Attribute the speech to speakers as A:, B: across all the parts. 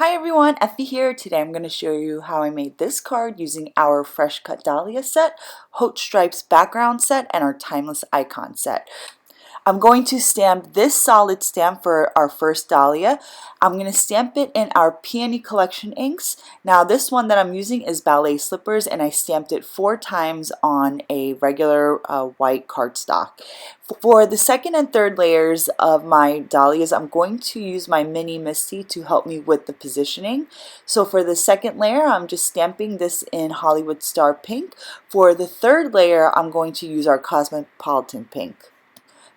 A: Hi everyone, Effie here. Today I'm going to show you how I made this card using our Fresh Cut Dahlias set, Haute stripes background set, and our timeless icon set. I'm going to stamp this solid stamp for our first dahlia. I'm going to stamp it in our Peony collection inks. Now this one that I'm using is Ballet Slippers, and I stamped it 4 times on a regular white cardstock. For the second and third layers of my dahlias, I'm going to use my mini Misty to help me with the positioning. So for the second layer, I'm just stamping this in Hollywood Star Pink. For the third layer, I'm going to use our Cosmopolitan Pink.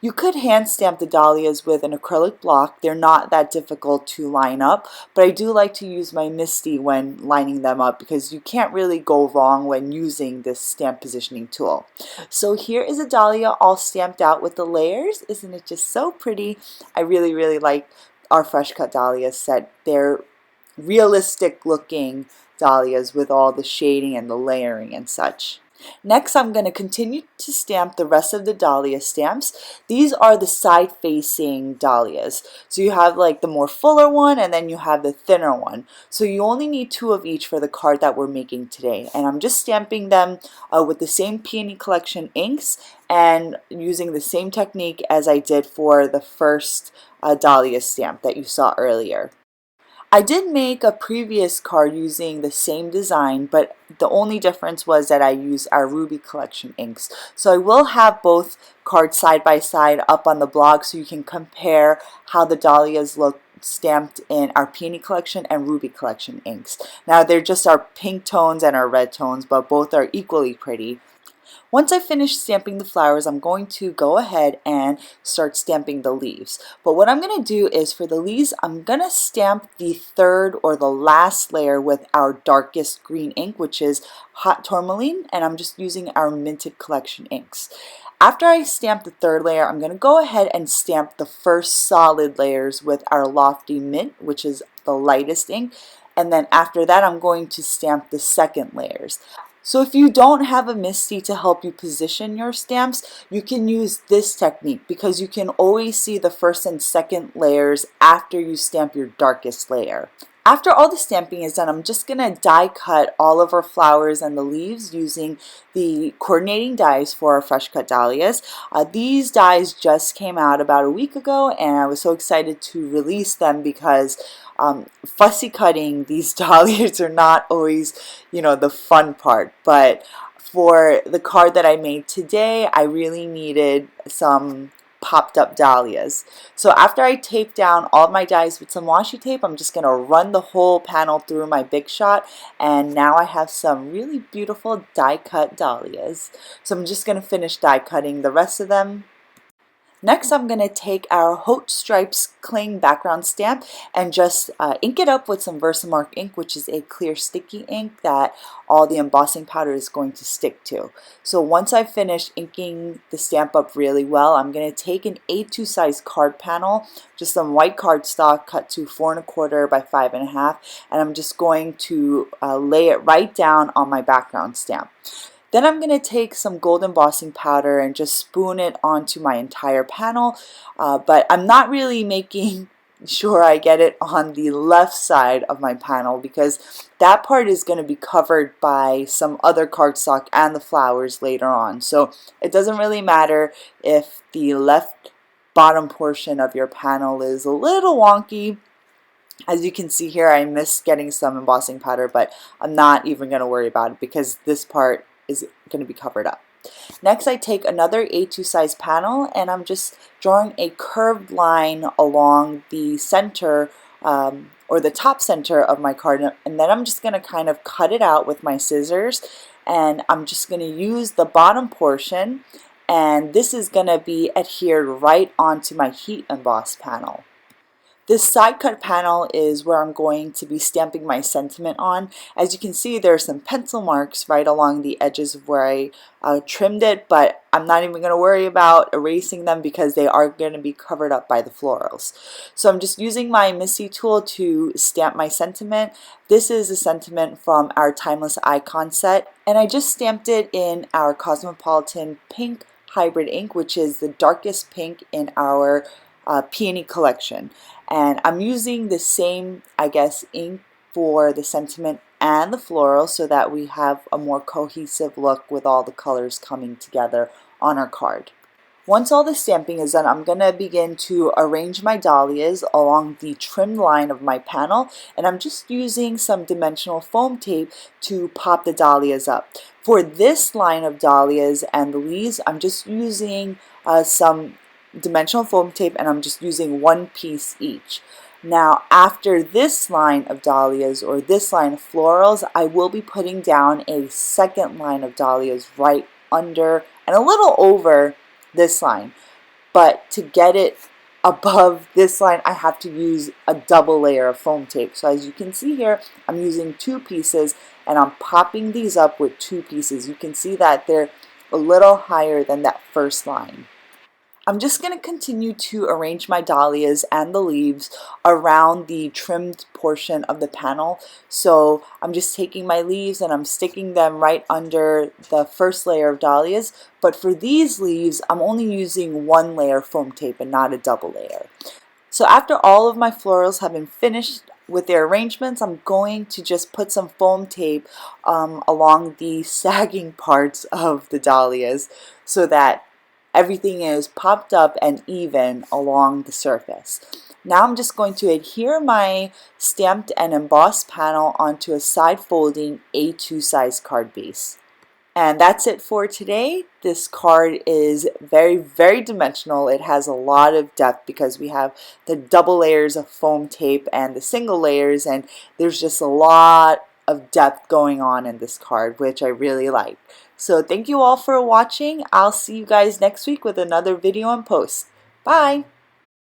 A: You could hand stamp the dahlias with an acrylic block. They're not that difficult to line up, but I do like to use my Misty when lining them up because you can't really go wrong when using this stamp positioning tool. So here is a dahlia all stamped out with the layers. Isn't it just so pretty? I really like our Fresh Cut Dahlias set. They're realistic looking dahlias with all the shading and the layering and such. Next, I'm going to continue to stamp the rest of the dahlia stamps. These are the side-facing dahlias. So you have like the more fuller one and then you have the thinner one. So you only need 2 of each for the card that we're making today. And I'm just stamping them with the same Peony collection inks and using the same technique as I did for the first dahlia stamp that you saw earlier. I did make a previous card using the same design, but the only difference was that I used our Ruby collection inks. So I will have both cards side by side up on the blog so you can compare how the dahlias look stamped in our Peony collection and Ruby collection inks. Now they're just our pink tones and our red tones, but both are equally pretty. Once I finish stamping the flowers, I'm going to go ahead and start stamping the leaves. But what I'm going to do is for the leaves, I'm going to stamp the third or the last layer with our darkest green ink, which is Hot Tourmaline, and I'm just using our Minted collection inks. After I stamp the third layer, I'm going to go ahead and stamp the first solid layers with our Lofty Mint, which is the lightest ink. And then after that, I'm going to stamp the second layers. So if you don't have a Misty to help you position your stamps, you can use this technique because you can always see the first and second layers after you stamp your darkest layer. After all the stamping is done, I'm just going to die cut all of our flowers and the leaves using the coordinating dies for our Fresh Cut Dahlias. These dies just came out about a week ago and I was so excited to release them because fussy cutting these dahlias are not always, the fun part. But for the card that I made today, I really needed some popped up dahlias. So after I tape down all my dies with some washi tape, I'm just going to run the whole panel through my Big Shot, and now I have some really beautiful die cut dahlias. So I'm just going to finish die cutting the rest of them. Next, I'm going to take our Haute Stripes Cling background stamp and just ink it up with some Versamark ink, which is a clear sticky ink that all the embossing powder is going to stick to. So once I've finished inking the stamp up really well, I'm going to take an A2 size card panel, just some white cardstock cut to 4 1/4 by 5 1/2, and I'm just going to lay it right down on my background stamp. Then I'm going to take some gold embossing powder and just spoon it onto my entire panel, but I'm not really making sure I get it on the left side of my panel because that part is going to be covered by some other cardstock and the flowers later on. So it doesn't really matter if the left bottom portion of your panel is a little wonky. As you can see here, I missed getting some embossing powder, but I'm not even going to worry about it because this part is going to be covered up. Next, I take another A2 size panel and I'm just drawing a curved line along the center or the top center of my card, and then I'm just going to kind of cut it out with my scissors, and I'm just going to use the bottom portion, and this is going to be adhered right onto my heat emboss panel. This side cut panel is where I'm going to be stamping my sentiment on. As you can see, there are some pencil marks right along the edges of where I trimmed it, but I'm not even going to worry about erasing them because they are going to be covered up by the florals. So I'm just using my Misty tool to stamp my sentiment. This is a sentiment from our Timeless Icon set, and I just stamped it in our Cosmopolitan Pink Hybrid ink, which is the darkest pink in our Peony collection. And I'm using the same, I guess, ink for the sentiment and the floral so that we have a more cohesive look with all the colors coming together on our card. Once all the stamping is done, I'm going to begin to arrange my dahlias along the trim line of my panel, and I'm just using some dimensional foam tape to pop the dahlias up. For this line of dahlias and the leaves, I'm just using some dimensional foam tape, and I'm just using one piece each. Now, after this line of dahlias or this line of florals, I will be putting down a second line of dahlias right under and a little over this line, but to get it above this line I have to use a double layer of foam tape. So as you can see here, I'm using two pieces and I'm popping these up with two pieces. You can see that they're a little higher than that first line. I'm just going to continue to arrange my dahlias and the leaves around the trimmed portion of the panel. So I'm just taking my leaves and I'm sticking them right under the first layer of dahlias. But for these leaves, I'm only using one layer of foam tape and not a double layer. So after all of my florals have been finished with their arrangements, I'm going to just put some foam tape along the sagging parts of the dahlias so that everything is popped up and even along the surface. Now I'm just going to adhere my stamped and embossed panel onto a side folding A2 size card base. And that's it for today. This card is very, very dimensional. It has a lot of depth because we have the double layers of foam tape and the single layers, and there's just a lot of depth going on in this card, which I really like. So thank you all for watching. I'll see you guys next week with another video and post. Bye!